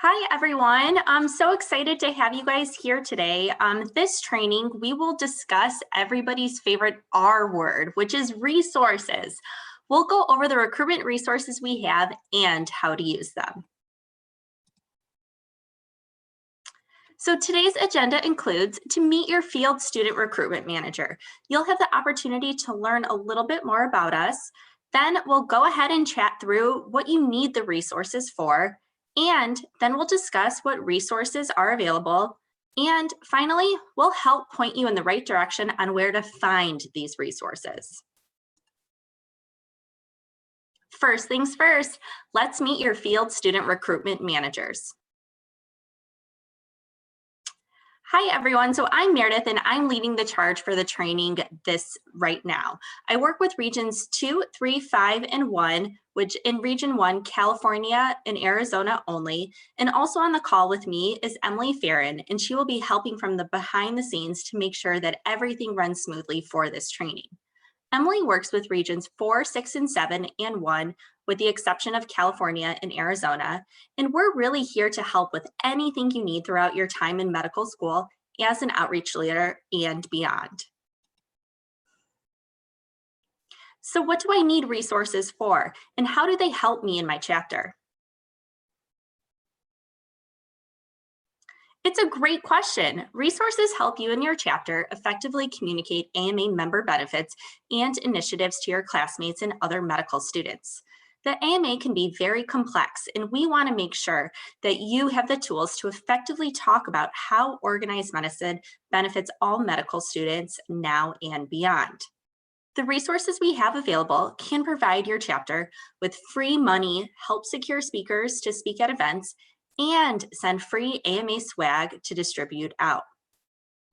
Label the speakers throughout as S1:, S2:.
S1: Hi, everyone. I'm so excited to have you guys here today. This training, we will discuss everybody's favorite R word, which is resources. We'll go over the recruitment resources we have and how to use them. So today's agenda includes to meet your field student recruitment manager. You'll have the opportunity to learn a little bit more about us. Then we'll go ahead and chat through what you need the resources for. And then we'll discuss what resources are available. And finally, we'll help point you in the right direction on where to find these resources. First things first, let's meet your field student recruitment managers. Hi, everyone. So I'm Meredith, and I'm leading the charge for the training right now. I work with regions 2, 3, 5, and 1, which in region 1, California and Arizona only. And also on the call with me is Emily Farron, and she will be helping from the behind the scenes to make sure that everything runs smoothly for this training. Emily works with regions 4, 6, and 7, and 1, with the exception of California and Arizona, and we're really here to help with anything you need throughout your time in medical school as an outreach leader and beyond. So what do I need resources for, and how do they help me in my chapter? It's a great question. Resources help you in your chapter effectively communicate AMA member benefits and initiatives to your classmates and other medical students. The AMA can be very complex, and we want to make sure that you have the tools to effectively talk about how organized medicine benefits all medical students now and beyond. The resources we have available can provide your chapter with free money, help secure speakers to speak at events, and send free AMA swag to distribute out.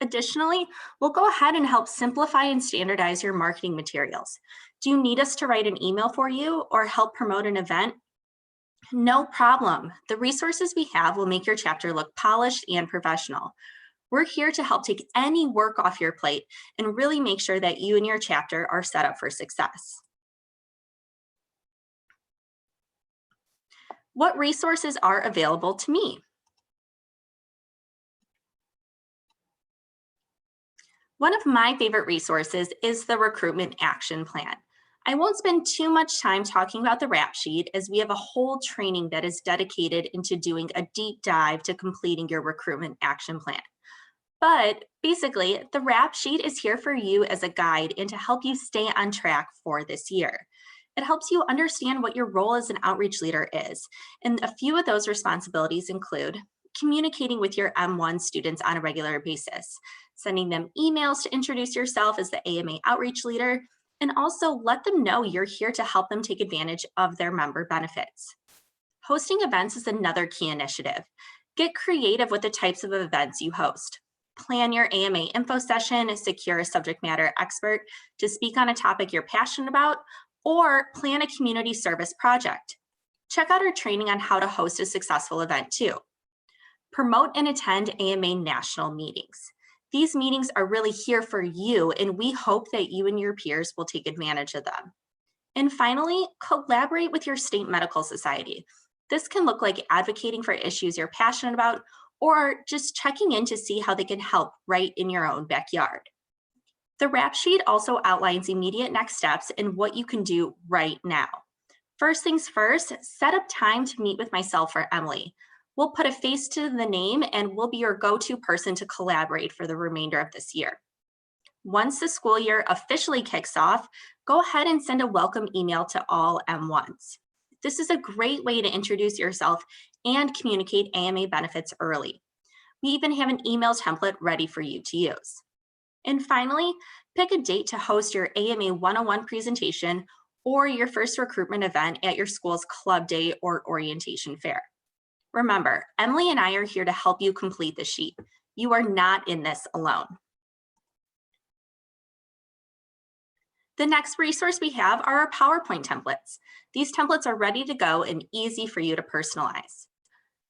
S1: Additionally, we'll go ahead and help simplify and standardize your marketing materials. Do you need us to write an email for you or help promote an event? No problem. The resources we have will make your chapter look polished and professional. We're here to help take any work off your plate and really make sure that you and your chapter are set up for success. What resources are available to me? One of my favorite resources is the Recruitment Action Plan. I won't spend too much time talking about the rap sheet as we have a whole training that is dedicated into doing a deep dive to completing your Recruitment Action Plan. But basically, the rap sheet is here for you as a guide and to help you stay on track for this year. It helps you understand what your role as an outreach leader is. And a few of those responsibilities include communicating with your M1 students on a regular basis, sending them emails to introduce yourself as the AMA outreach leader, and also let them know you're here to help them take advantage of their member benefits. Hosting events is another key initiative. Get creative with the types of events you host. Plan your AMA info session, secure a subject matter expert to speak on a topic you're passionate about, or plan a community service project. Check out our training on how to host a successful event too. Promote and attend AMA national meetings. These meetings are really here for you, and we hope that you and your peers will take advantage of them. And finally, collaborate with your state medical society. This can look like advocating for issues you're passionate about, or just checking in to see how they can help right in your own backyard. The rap sheet also outlines immediate next steps and what you can do right now. First things first, set up time to meet with myself or Emily. We'll put a face to the name and we'll be your go-to person to collaborate for the remainder of this year. Once the school year officially kicks off, go ahead and send a welcome email to all M1s. This is a great way to introduce yourself and communicate AMA benefits early. We even have an email template ready for you to use. And finally, pick a date to host your AMA 101 presentation or your first recruitment event at your school's club day or orientation fair. Remember, Emily and I are here to help you complete the sheet. You are not in this alone. The next resource we have are our PowerPoint templates. These templates are ready to go and easy for you to personalize.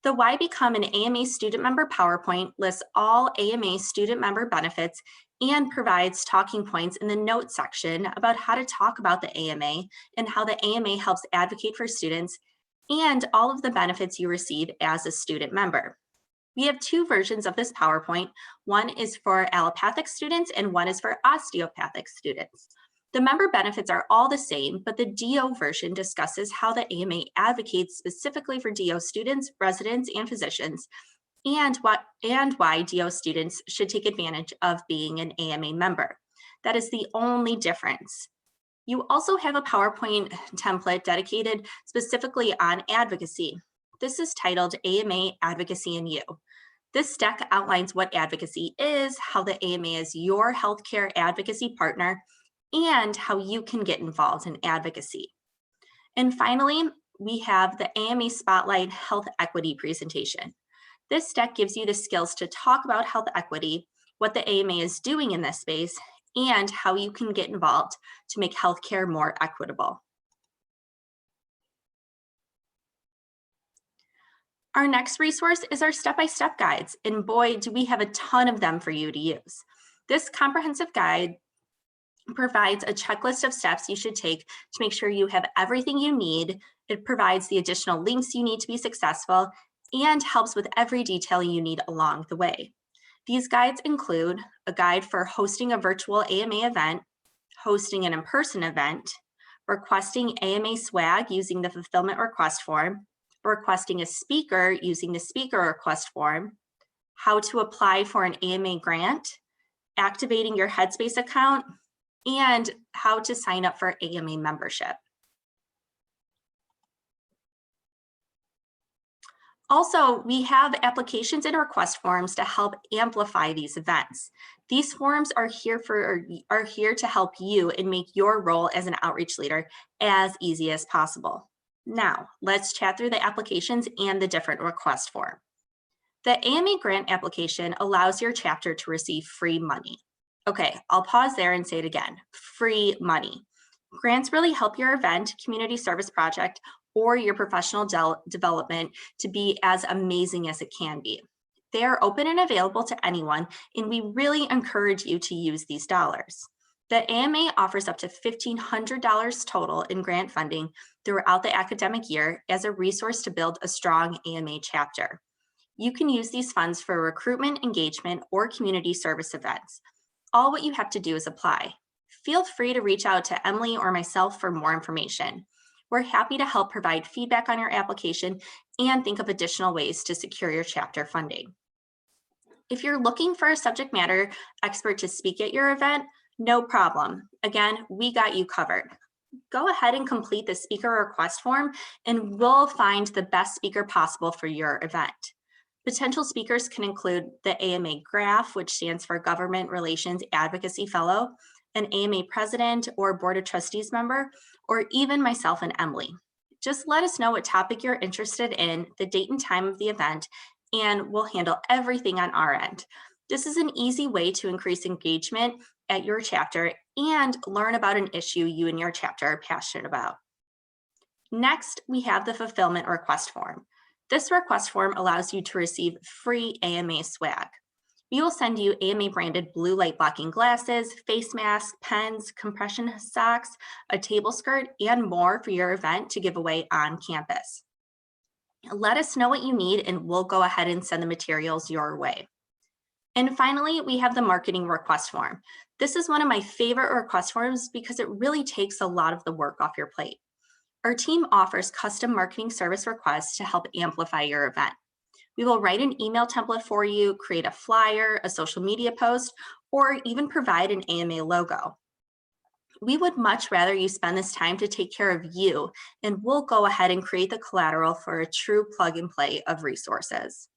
S1: The Why Become an AMA Student Member PowerPoint lists all AMA student member benefits and provides talking points in the notes section about how to talk about the AMA and how the AMA helps advocate for students and all of the benefits you receive as a student member. We have two versions of this PowerPoint. One is for allopathic students and one is for osteopathic students. The member benefits are all the same, but the DO version discusses how the AMA advocates specifically for DO students, residents, and physicians, and why DO students should take advantage of being an AMA member. That is the only difference. You also have a PowerPoint template dedicated specifically on advocacy. This is titled AMA Advocacy and You. This deck outlines what advocacy is, how the AMA is your healthcare advocacy partner, and how you can get involved in advocacy. And finally, we have the AMA Spotlight Health Equity presentation. This deck gives you the skills to talk about health equity, what the AMA is doing in this space, and how you can get involved to make healthcare more equitable. Our next resource is our step-by-step guides, and boy, do we have a ton of them for you to use. This comprehensive guide provides a checklist of steps you should take to make sure you have everything you need. It provides the additional links you need to be successful and helps with every detail you need along the way. These guides include a guide for hosting a virtual AMA event, hosting an in-person event, requesting AMA swag using the fulfillment request form, requesting a speaker using the speaker request form, how to apply for an AMA grant, activating your Headspace account, and how to sign up for AMA membership. Also, we have applications and request forms to help amplify these events. These forms are here to help you and make your role as an outreach leader as easy as possible. Now, let's chat through the applications and the different request form. The AMA grant application allows your chapter to receive free money. Okay, I'll pause there and say it again, free money. Grants really help your event, community service project, or your professional development to be as amazing as it can be. They are open and available to anyone, and we really encourage you to use these dollars. The AMA offers up to $1,500 total in grant funding throughout the academic year as a resource to build a strong AMA chapter. You can use these funds for recruitment, engagement, or community service events. All what you have to do is apply. Feel free to reach out to Emily or myself for more information. We're happy to help provide feedback on your application and think of additional ways to secure your chapter funding. If you're looking for a subject matter expert to speak at your event, no problem. Again, we got you covered. Go ahead and complete the speaker request form and we'll find the best speaker possible for your event. Potential speakers can include the AMA GRAF, which stands for Government Relations Advocacy Fellow, an AMA president or board of trustees member, or even myself and Emily. Just let us know what topic you're interested in, the date and time of the event, and we'll handle everything on our end. This is an easy way to increase engagement at your chapter and learn about an issue you and your chapter are passionate about. Next, we have the fulfillment request form. This request form allows you to receive free AMA swag. We will send you AMA branded blue light blocking glasses, face masks, pens, compression socks, a table skirt, and more for your event to give away on campus. Let us know what you need and we'll go ahead and send the materials your way. And finally, we have the marketing request form. This is one of my favorite request forms because it really takes a lot of the work off your plate. Our team offers custom marketing service requests to help amplify your event. We will write an email template for you, create a flyer, a social media post, or even provide an AMA logo. We would much rather you spend this time to take care of you, and we'll go ahead and create the collateral for a true plug and play of resources.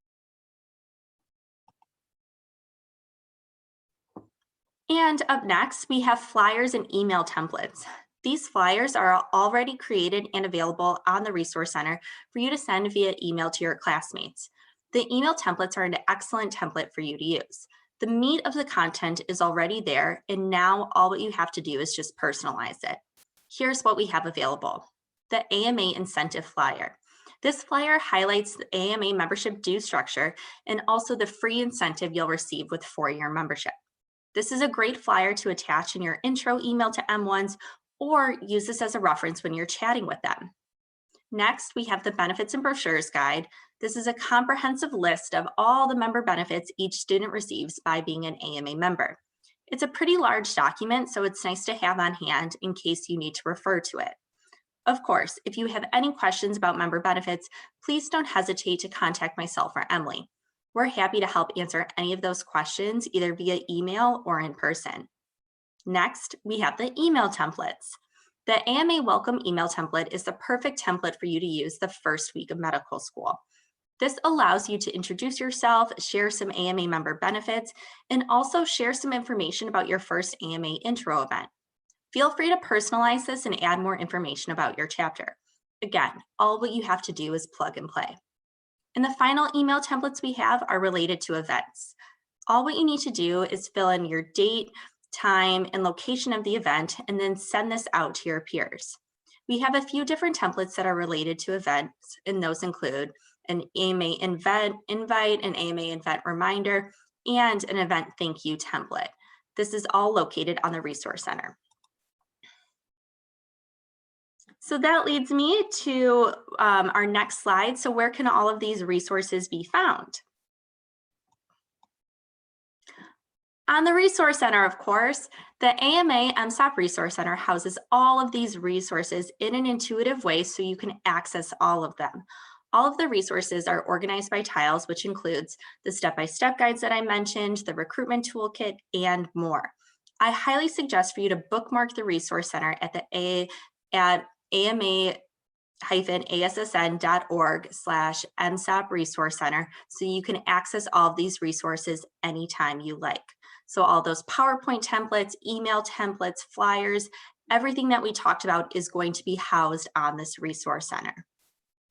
S1: And up next, we have flyers and email templates. These flyers are already created and available on the Resource Center for you to send via email to your classmates. The email templates are an excellent template for you to use. The meat of the content is already there, and now all what you have to do is just personalize it. Here's what we have available. The AMA incentive flyer. This flyer highlights the AMA membership due structure and also the free incentive you'll receive with 4-year membership. This is a great flyer to attach in your intro email to M1s or use this as a reference when you're chatting with them. Next, we have the Benefits and Brochures Guide. This is a comprehensive list of all the member benefits each student receives by being an AMA member. It's a pretty large document, so it's nice to have on hand in case you need to refer to it. Of course, if you have any questions about member benefits, please don't hesitate to contact myself or Emily. We're happy to help answer any of those questions either via email or in person. Next, we have the email templates. The AMA Welcome email template is the perfect template for you to use the first week of medical school. This allows you to introduce yourself, share some AMA member benefits, and also share some information about your first AMA intro event. Feel free to personalize this and add more information about your chapter. Again, all what you have to do is plug and play. And the final email templates we have are related to events. All what you need to do is fill in your date, time, and location of the event, and then send this out to your peers. We have a few different templates that are related to events, and those include an AMA invite, an AMA event reminder, and an event thank you template. This is all located on the Resource Center. So that leads me to our next slide. So where can all of these resources be found? On the Resource Center, of course, the AMA MSOP Resource Center houses all of these resources in an intuitive way so you can access all of them. All of the resources are organized by tiles, which includes the step-by-step guides that I mentioned, the recruitment toolkit, and more. I highly suggest for you to bookmark the Resource Center at ama-assn.org/MSOP Resource Center so you can access all of these resources anytime you like. So all those PowerPoint templates, email templates, flyers, everything that we talked about is going to be housed on this Resource Center.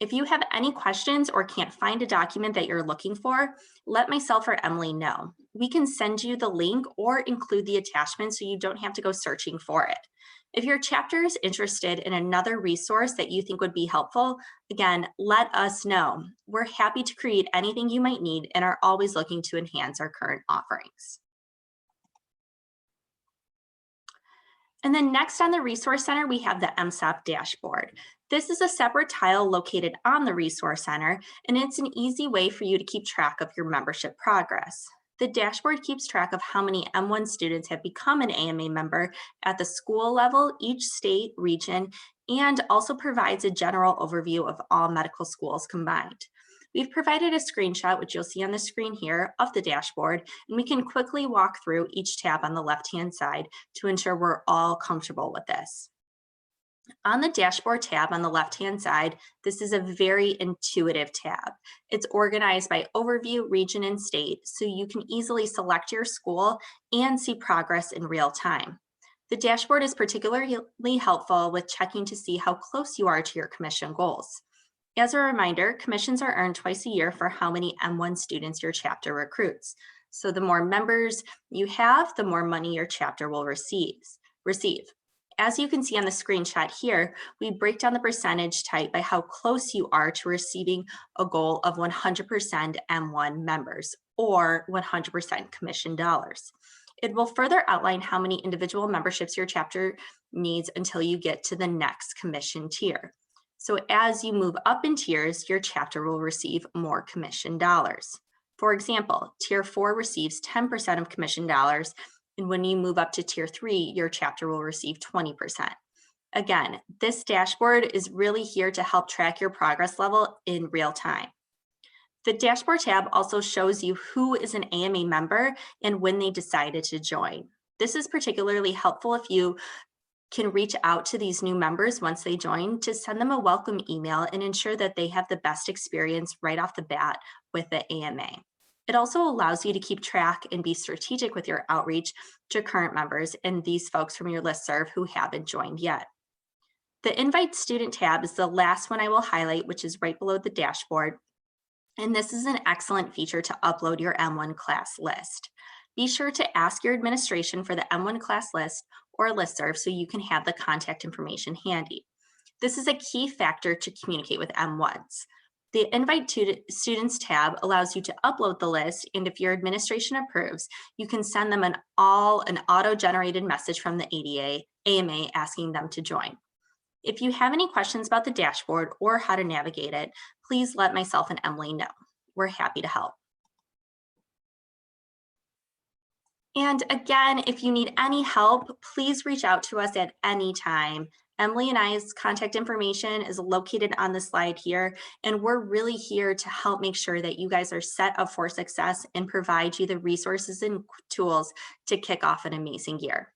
S1: If you have any questions or can't find a document that you're looking for, let myself or Emily know. We can send you the link or include the attachment so you don't have to go searching for it. If your chapter is interested in another resource that you think would be helpful, again, let us know. We're happy to create anything you might need and are always looking to enhance our current offerings. And then next on the Resource Center, we have the MSOP Dashboard. This is a separate tile located on the Resource Center, and it's an easy way for you to keep track of your membership progress. The dashboard keeps track of how many M1 students have become an AMA member at the school level, each state, region, and also provides a general overview of all medical schools combined. We've provided a screenshot, which you'll see on the screen here, of the dashboard, and we can quickly walk through each tab on the left-hand side to ensure we're all comfortable with this. On the dashboard tab on the left-hand side, this is a very intuitive tab. It's organized by overview, region, and state, so you can easily select your school and see progress in real time. The dashboard is particularly helpful with checking to see how close you are to your commission goals. As a reminder, commissions are earned twice a year for how many M1 students your chapter recruits. So the more members you have, the more money your chapter will receive. As you can see on the screenshot here, we break down the percentage type by how close you are to receiving a goal of 100% M1 members or 100% commission dollars. It will further outline how many individual memberships your chapter needs until you get to the next commission tier. So as you move up in tiers, your chapter will receive more commission dollars. For example, tier 4 receives 10% of commission dollars, and when you move up to tier 3, your chapter will receive 20%. Again, this dashboard is really here to help track your progress level in real time. The dashboard tab also shows you who is an AMA member and when they decided to join. This is particularly helpful if you can reach out to these new members once they join to send them a welcome email and ensure that they have the best experience right off the bat with the AMA. It also allows you to keep track and be strategic with your outreach to current members and these folks from your listserv who haven't joined yet. The Invite Student tab is the last one I will highlight, which is right below the dashboard. And this is an excellent feature to upload your M1 class list. Be sure to ask your administration for the M1 class list or listserv so you can have the contact information handy. This is a key factor to communicate with M1s. The Invite Students tab allows you to upload the list, and if your administration approves, you can send them an auto-generated message from the AMA asking them to join. If you have any questions about the dashboard or how to navigate it, please let myself and Emily know. We're happy to help. And again, if you need any help, please reach out to us at any time. Emily and I's contact information is located on the slide here, and we're really here to help make sure that you guys are set up for success and provide you the resources and tools to kick off an amazing year.